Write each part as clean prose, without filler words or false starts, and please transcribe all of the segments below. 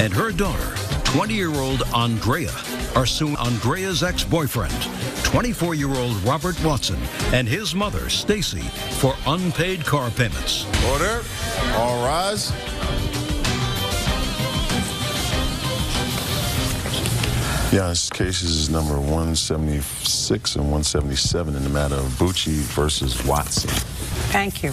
and her daughter, 20-year-old Andrea, are suing Andrea's ex-boyfriend, 24-year-old Robert Watson, and his mother, Stacy, for unpaid car payments. Order. All rise. Yeah, this case is number 176 and 177 in the matter of Bucci versus Watson. Thank you.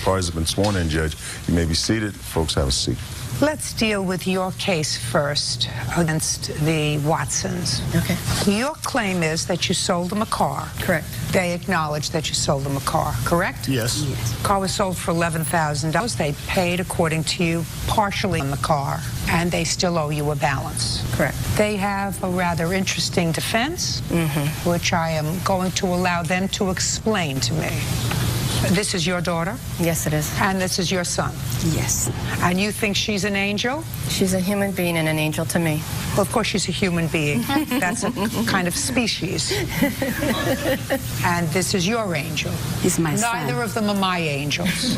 Parties have been sworn in, Judge. You may be seated. Folks, have a seat. Let's deal with your case first against the Watsons. Okay. Your claim is that you sold them a car. Correct. They acknowledge that you sold them a car, correct? Yes. The car was sold for $11,000. They paid, according to you, partially on the car, and they still owe you a balance. Correct. They have a rather interesting defense, which I am going to allow them to explain to me. This is your daughter? Yes, it is. And this is your son? Yes. And you think she's an angel? She's a human being and an angel to me. Well, of course she's a human being. That's a kind of species. And this is your angel. He's my son. Neither of them are my angels.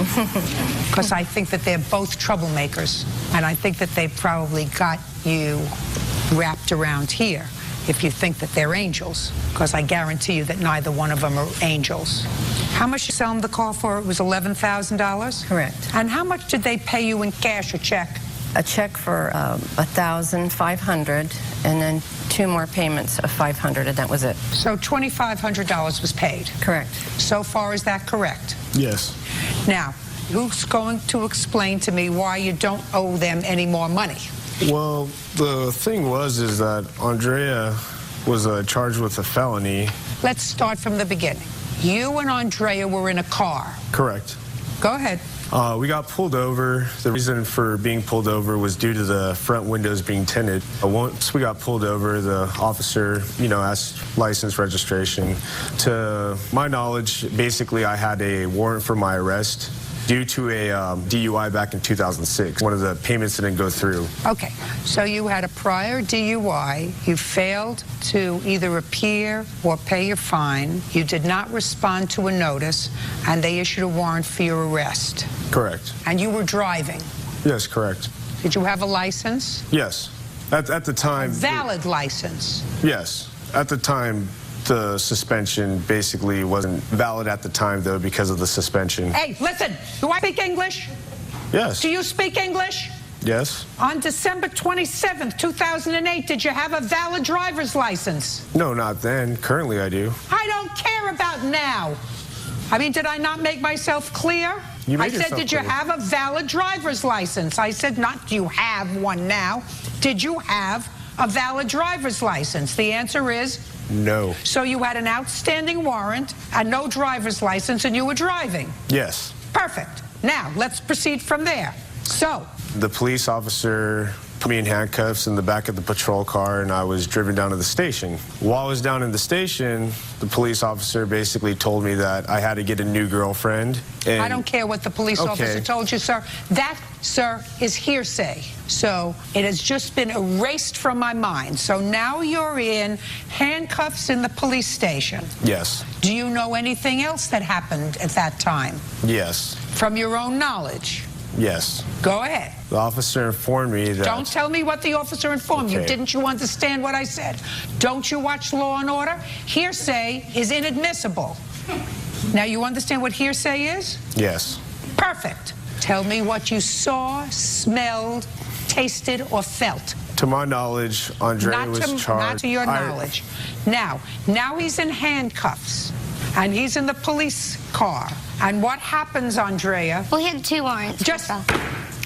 Because I think that they're both troublemakers. And I think that they probably got you wrapped around here if you think that they're angels. Because I guarantee you that neither one of them are angels. How much did you sell them the car for? It was $11,000? Correct. And how much did they pay you in cash or check? A check for $1,500 and then 2 more payments of $500, and that was it. So $2,500 was paid? Correct. So far, is that correct? Yes. Now, who's going to explain to me why you don't owe them any more money? Well, the thing is that Andrea was charged with a felony. Let's start from the beginning. You and Andrea were in a car. Correct. Go ahead. We got pulled over. The reason for being pulled over was due to the front windows being tinted. Once we got pulled over, the officer, asked license, registration. To my knowledge, basically I had a warrant for my arrest due to a DUI back in 2006. One of the payments didn't go through. Okay, so you had a prior DUI. You failed to either appear or pay your fine. You did not respond to a notice, and they issued a warrant for your arrest. Correct. And you were driving. Yes, correct. Did you have a license? Yes. At the time. Valid license? Yes. At the time, the suspension basically wasn't valid at the time, though, because of the suspension. Hey, listen, do I speak English? Yes. Do you speak English? Yes. On December 27th, 2008, did you have a valid driver's license? No, not then. Currently, I do. I don't care about now. I mean, did I not make myself clear? I said, did you have a valid driver's license? I said, not do you have one now. Did you have a valid driver's license? The answer is no. So you had an outstanding warrant and no driver's license, and you were driving? Yes. Perfect. Now, let's proceed from there. So the police officer put me in handcuffs in the back of the patrol car, and I was driven down to the station. While I was down in the station, the police officer basically told me that I had to get a new girlfriend. And I don't care what the police officer told you, sir. That, sir, is hearsay. So it has just been erased from my mind. So now you're in handcuffs in the police station. Yes. Do you know anything else that happened at that time? Yes. From your own knowledge? Yes. Go ahead. The officer informed me that... Don't tell me what the officer informed you. Didn't you understand what I said? Don't you watch Law and Order? Hearsay is inadmissible. Now, you understand what hearsay is? Yes. Perfect. Tell me what you saw, smelled, tasted, or felt. To my knowledge, Andrea was charged... Not to your knowledge. Now he's in handcuffs, and he's in the police car. And what happens, Andrea? Well, he had 2 warrants.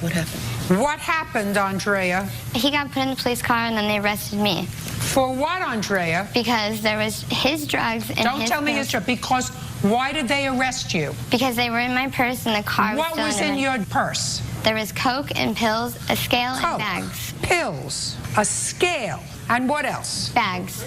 What happened? What happened, Andrea? He got put in the police car, and then they arrested me. For what, Andrea? Because there was his drugs in his Don't tell me his drugs. Because why did they arrest you? Because they were in my purse, and the car was still What was in your purse? There was coke and pills, a scale, Coke, and bags. Pills, a scale, and what else? Bags.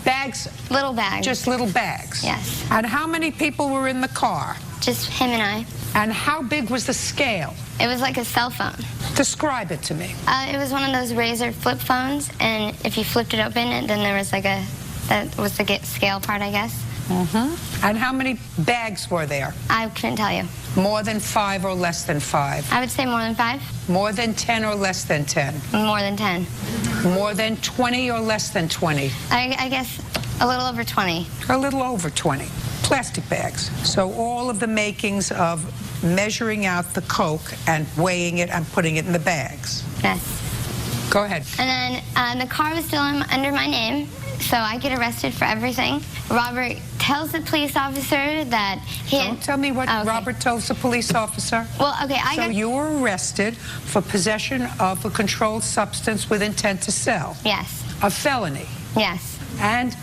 Bags? Little bags. Just little bags? Yes. And how many people were in the car? Just him and I. And how big was the scale? It was like a cell phone. Describe it to me. It was one of those razor flip phones, and if you flipped it open, then there was like that was the scale part, I guess. And how many bags were there? I couldn't tell you. More than 5 or less than 5? I would say more than 5. More than 10 or less than 10? More than 10. More than 20 or less than 20? I guess a little over 20. A little over 20. Plastic bags. So all of the makings of measuring out the coke and weighing it and putting it in the bags. Yes. Go ahead. And then the car was still under my name, so I get arrested for everything. Robert tells the police officer that he Don't tell me what Robert tells the police officer. Well, okay, So you were arrested for possession of a controlled substance with intent to sell. Yes. A felony. Yes. And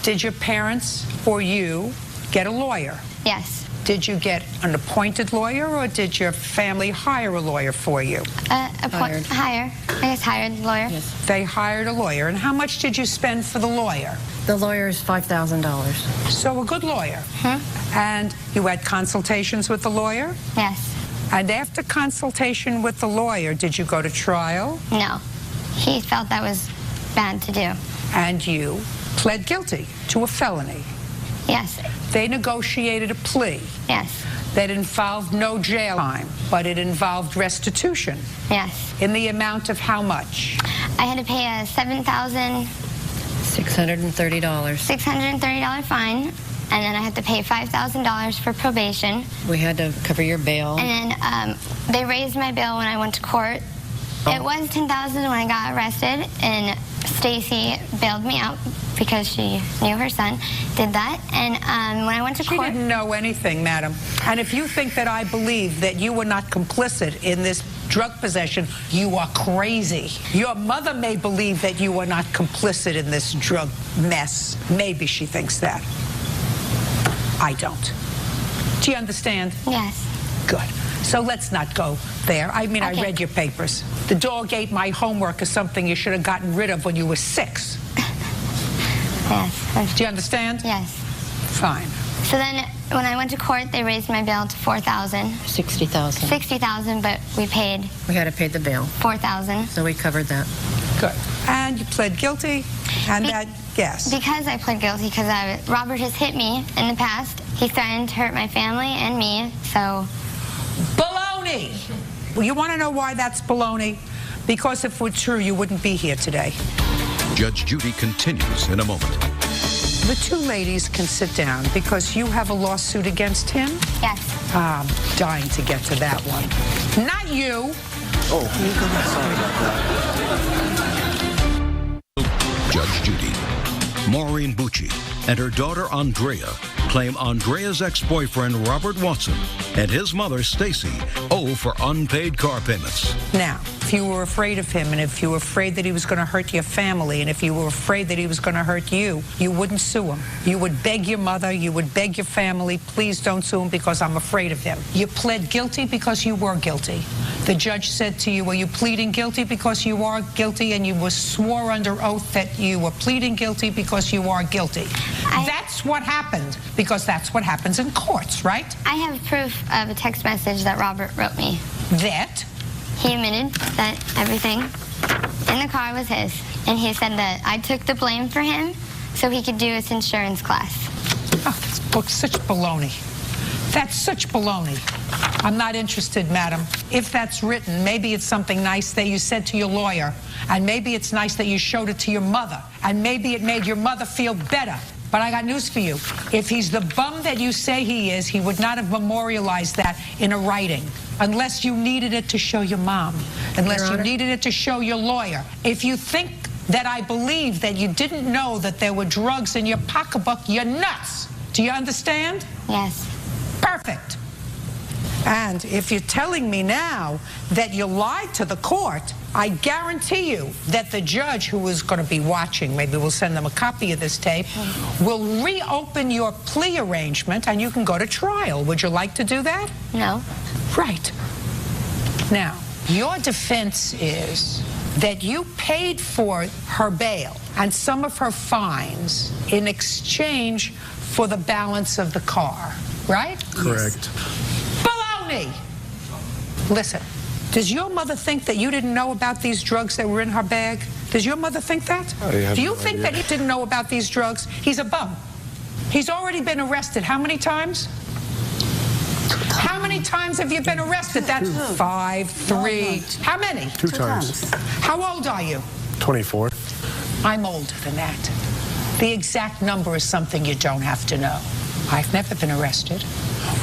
did your parents or you get a lawyer? Yes. Did you get an appointed lawyer, or did your family hire a lawyer for you? Hired. I guess hired lawyer. Yes. They hired a lawyer. And how much did you spend for the lawyer? The lawyer is $5,000. So a good lawyer. And you had consultations with the lawyer? Yes. And after consultation with the lawyer, did you go to trial? No. He felt that was bad to do. And you pled guilty to a felony. Yes. They negotiated a plea Yes. that involved no jail time, but it involved restitution. Yes. In the amount of how much? I had to pay a $630. $7,630 fine, and then I had to pay $5,000 for probation. We had to cover your bail. And then they raised my bail when I went to court. It was $10,000 when I got arrested, and Stacy bailed me out because she knew her son did that. And when I went to court... She didn't know anything, madam. And if you think that I believe that you were not complicit in this drug possession, you are crazy. Your mother may believe that you were not complicit in this drug mess. Maybe she thinks that. I don't. Do you understand? Yes. Good. So let's not go there. I mean, Okay. I read your papers. The dog ate my homework is something you should have gotten rid of when you were 6. Yes. Do you understand? Yes. Fine. So then when I went to court, they raised my bail to $4,000. $60,000. $60,000, but we paid We had to pay the bail, $4,000. so we covered that. Good. And you pled guilty, and that, yes. Because I pled guilty, because Robert has hit me in the past. He threatened to hurt my family and me, so... Baloney! Well, you want to know why that's baloney? Because if it were true, you wouldn't be here today. Judge Judy continues in a moment. The two ladies can sit down because you have a lawsuit against him. Yes. I'm dying to get to that one. Not you. Oh, sorry about that. Judge Judy, Maureen Bucci, and her daughter Andrea claim Andrea's ex-boyfriend Robert Watson and his mother Stacy owe for unpaid car payments. Now, if you were afraid of him, and if you were afraid that he was going to hurt your family, and if you were afraid that he was going to hurt you, you wouldn't sue him. You would beg your mother, you would beg your family, please don't sue him because I'm afraid of him. You pled guilty because you were guilty. The judge said to you, are you pleading guilty because you are guilty? And you were swore under oath that you were pleading guilty because you are guilty. That's what happened, because that's what happens in courts, right? I have proof of a text message that Robert wrote me. That? He admitted that everything in the car was his, and he said that I took the blame for him so he could do his insurance class. Oh, this book's such baloney. That's such baloney. I'm not interested, madam. If that's written, maybe it's something nice that you said to your lawyer, and maybe it's nice that you showed it to your mother, and maybe it made your mother feel better. But I got news for you. If he's the bum that you say he is, he would not have memorialized that in a writing, unless you needed it to show your mom, unless you needed it to show your lawyer. If you think that I believe that you didn't know that there were drugs in your pocketbook, you're nuts. Do you understand? Yes. Perfect. And if you're telling me now that you lied to the court, I guarantee you that the judge who is going to be watching, maybe we'll send them a copy of this tape, will reopen your plea arrangement and you can go to trial. Would you like to do that? No. Right. Now, your defense is that you paid for her bail and some of her fines in exchange for the balance of the car, right? Correct. Baloney! Listen, does your mother think that you didn't know about these drugs that were in her bag? Does your mother think that? I have Do you no think idea. that he didn't know about these drugs? He's a bum. He's already been arrested. How many times? How many times have you been arrested? That's 5, 3. How many? 2 times. How old are you? 24. I'm older than that. The exact number is something you don't have to know. I've never been arrested.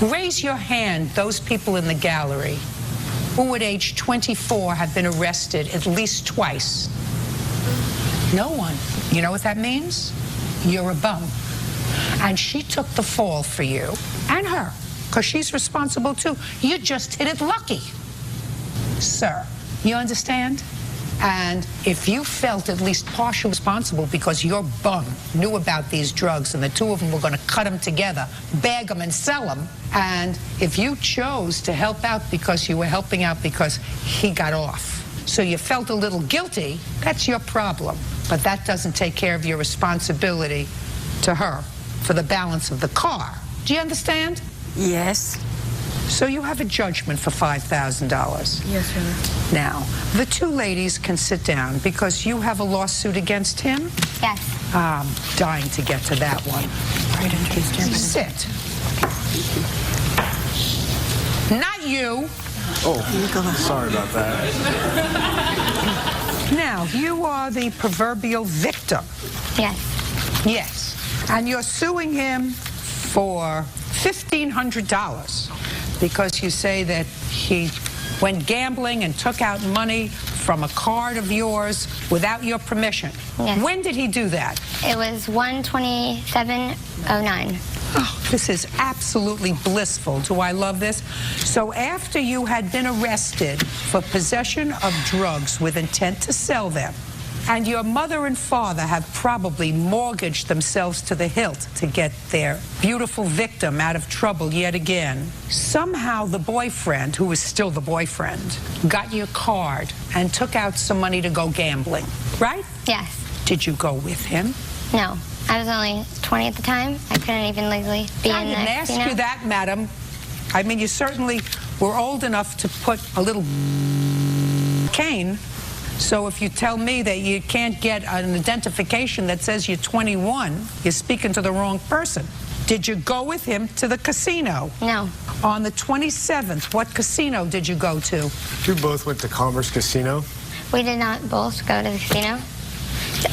Raise your hand, those people in the gallery who at age 24 have been arrested at least twice. No one. You know what that means? You're a bum. And she took the fall for you and her, because she's responsible too. You just hit it lucky. Sir, you understand? And if you felt at least partially responsible because your bum knew about these drugs and the two of them were going to cut them together, bag them and sell them, and if you chose to help out because you were helping out because he got off, so you felt a little guilty, that's your problem. But that doesn't take care of your responsibility to her for the balance of the car. Do you understand? Yes. So you have a judgment for $5,000. Yes, sir. Now, the two ladies can sit down because you have a lawsuit against him? Yes. I'm dying to get to that one. Right in case Jeremy. Sit. Not you. Oh, sorry about that. Now, you are the proverbial victim. Yes. Yes. And you're suing him for $1,500 because you say that he went gambling and took out money from a card of yours without your permission. Yes. When did he do that? It was 1/27/09. Oh, this is absolutely blissful. Do I love this? So after you had been arrested for possession of drugs with intent to sell them, and your mother and father have probably mortgaged themselves to the hilt to get their beautiful victim out of trouble yet again, somehow the boyfriend, who is still the boyfriend, got your card and took out some money to go gambling, right? Yes. Did you go with him? No. I was only 20 at the time. I couldn't even legally be I in didn't the ask casino. you that, madam. I mean, you certainly were old enough to put a little cane. So if you tell me that you can't get an identification that says you're 21, you're speaking to the wrong person. Did you go with him to the casino? No. On the 27th, what casino did you go to? We both went to Commerce Casino. We did not both go to the casino.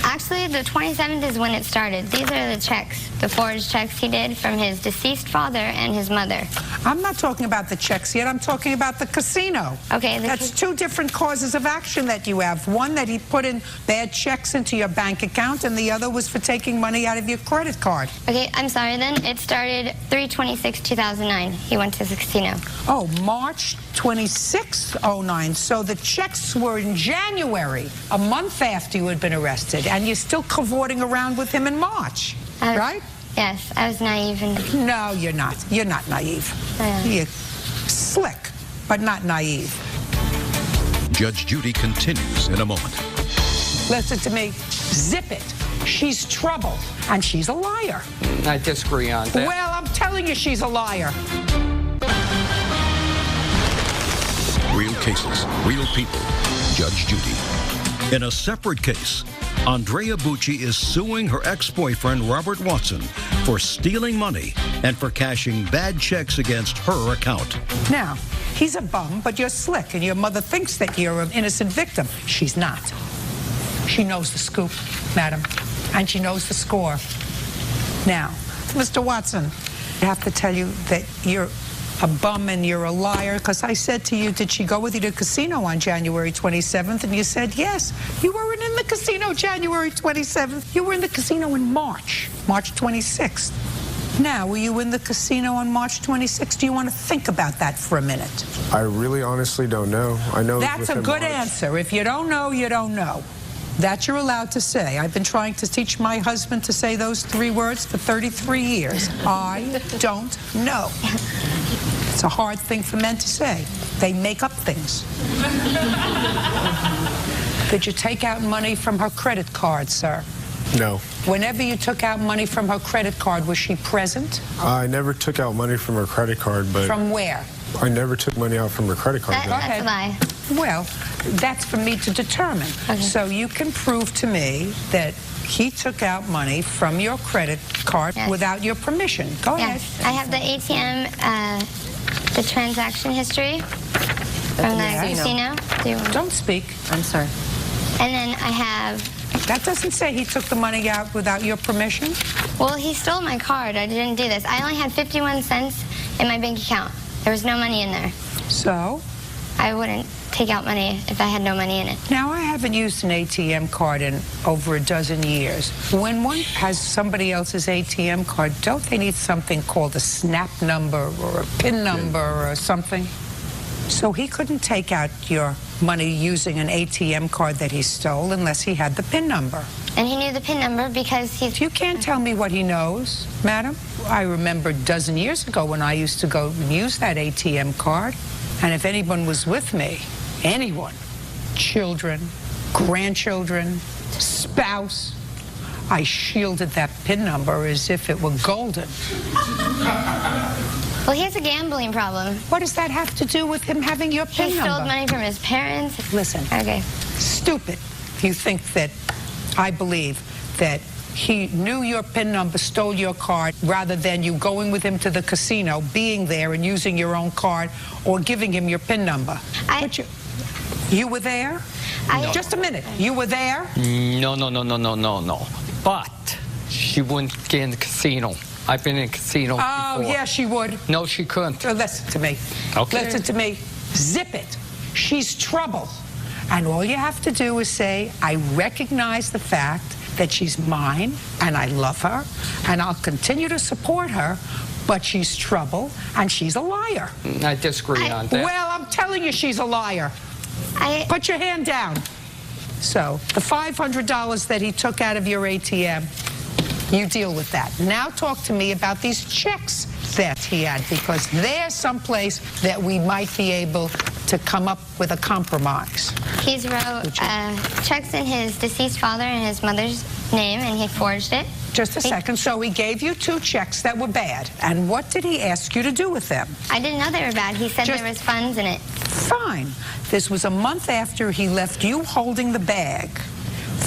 Actually, the 27th is when it started. These are the checks, the forged checks he did from his deceased father and his mother. I'm not talking about the checks yet. I'm talking about the casino. Okay. That's two different causes of action that you have. One, that he put in bad checks into your bank account, and the other was for taking money out of your credit card. Okay, I'm sorry then. It started 3/26/2009. He went to the casino. Oh, March 26th, 09. So the checks were in January, a month after you had been arrested, and you're still cavorting around with him in March, right? Yes, I was naive. No, you're not. You're not naive. You're slick, but not naive. Judge Judy continues in a moment. Listen to me. Zip it. She's trouble, and she's a liar. I disagree on that. Well, I'm telling you she's a liar. Real cases, real people. Judge Judy. In a separate case, Andrea Bucci is suing her ex-boyfriend, Robert Watson, for stealing money and for cashing bad checks against her account. Now, he's a bum, but you're slick, and your mother thinks that you're an innocent victim. She's not. She knows the scoop, madam, and she knows the score. Now, Mr. Watson, I have to tell you that you're a bum and you're a liar, because I said to you, did she go with you to the casino on January 27th? And you said yes. You weren't in the casino January 27th. You were in the casino in March 26th. Now, were you in the casino on March 26th? Do you want to think about that for a minute? I really honestly don't know. I know That's a good answer. If you don't know, you don't know. That you're allowed to say. I've been trying to teach my husband to say those 3 words for 33 years. I don't know. It's a hard thing for men to say. They make up things. Did you take out money from her credit card, sir? No. Whenever you took out money from her credit card, was she present? I never took out money from her credit card, but... From where? I never took money out from her credit card. That's a lie. Well, that's for me to determine. Okay. So you can prove to me that he took out money from your credit card Yes. without your permission. Go ahead. Yes, I have the ATM, the transaction history from the Yes. casino. Do you want- Don't speak. I'm sorry. And then I have, That doesn't say he took the money out without your permission. well, he stole my card. I didn't do this. I only had 51 cents in my bank account. There was no money in there. So, I wouldn't take out money if I had no money in it. now I haven't used an ATM card in over a dozen years. When one has somebody else's ATM card, don't they need something called a snap number or a PIN number or something? So he couldn't take out your money using an ATM card that he stole unless he had the PIN number. And he knew the PIN number because he's... You can't tell me what he knows, madam. I remember a dozen years ago when I used to go and use that ATM card, and if anyone was with me, anyone, children, grandchildren, spouse, I shielded that PIN number as if it were golden. Well, he has a gambling problem. What does that have to do with him having your PIN He number? stole money from his parents. Listen. Okay. Stupid if you think that I believe that he knew your PIN number, stole your card, rather than you going with him to the casino, being there and using your own card, or giving him your PIN number. But you were there? Just a minute. You were there? No. But she wouldn't get in the casino. I've been in casinos Oh, before. yeah, she would. No, she couldn't. Listen to me. Okay. Listen to me. Zip it. She's trouble. And all you have to do is say, I recognize the fact that she's mine, and I love her, and I'll continue to support her, but she's trouble, and she's a liar. I disagree on that. Well, I'm telling you she's a liar. Put your hand down. So, the $500 that he took out of your ATM, you deal with that. Now talk to me about these checks that he had, because there's someplace that we might be able to come up with a compromise. He's wrote checks in his deceased father and his mother's name, and he forged it. Just a second. So he gave you 2 checks that were bad. And what did he ask you to do with them? I didn't know they were bad. He said there was funds in it. Fine. This was a month after he left you holding the bag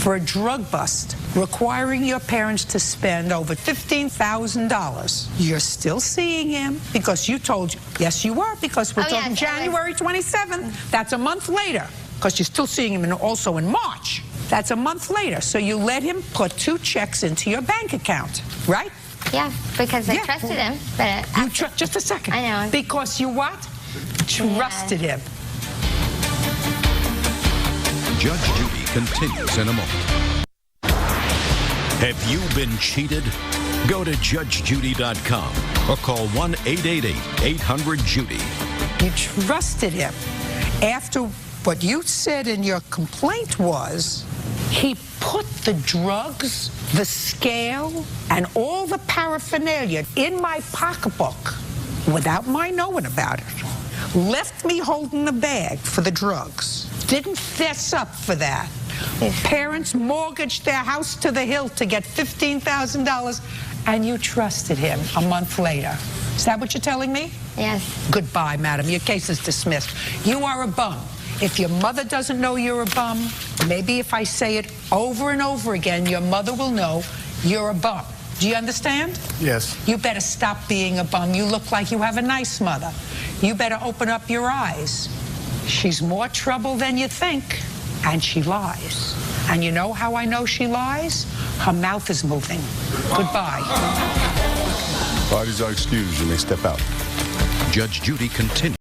for a drug bust, requiring your parents to spend over $15,000. You're still seeing him because you told you. Yes, you were, because we're talking January 27th. That's a month later, because you're still seeing him also in March. That's a month later. So you let him put 2 checks into your bank account, right? Yeah, because I trusted him. But Just a second. I know. Because you what? Trusted him. Judge Judy continues in a moment. Have you been cheated? Go to judgejudy.com or call 1-888-800-JUDY. You trusted him. After what you said in your complaint was, he put the drugs, the scale, and all the paraphernalia in my pocketbook without my knowing about it. Left me holding the bag for the drugs. Didn't fess up for that. Parents mortgaged their house to the hilt to get $15,000, and you trusted him a month later. Is that what you're telling me? Yes. Goodbye, madam. Your case is dismissed. You are a bum. If your mother doesn't know you're a bum, maybe if I say it over and over again, your mother will know you're a bum. Do you understand? Yes. You better stop being a bum. You look like you have a nice mother. You better open up your eyes. She's more trouble than you think, and she lies. And you know how I know she lies? Her mouth is moving. Goodbye. Parties are excused. You may step out. Judge Judy continues.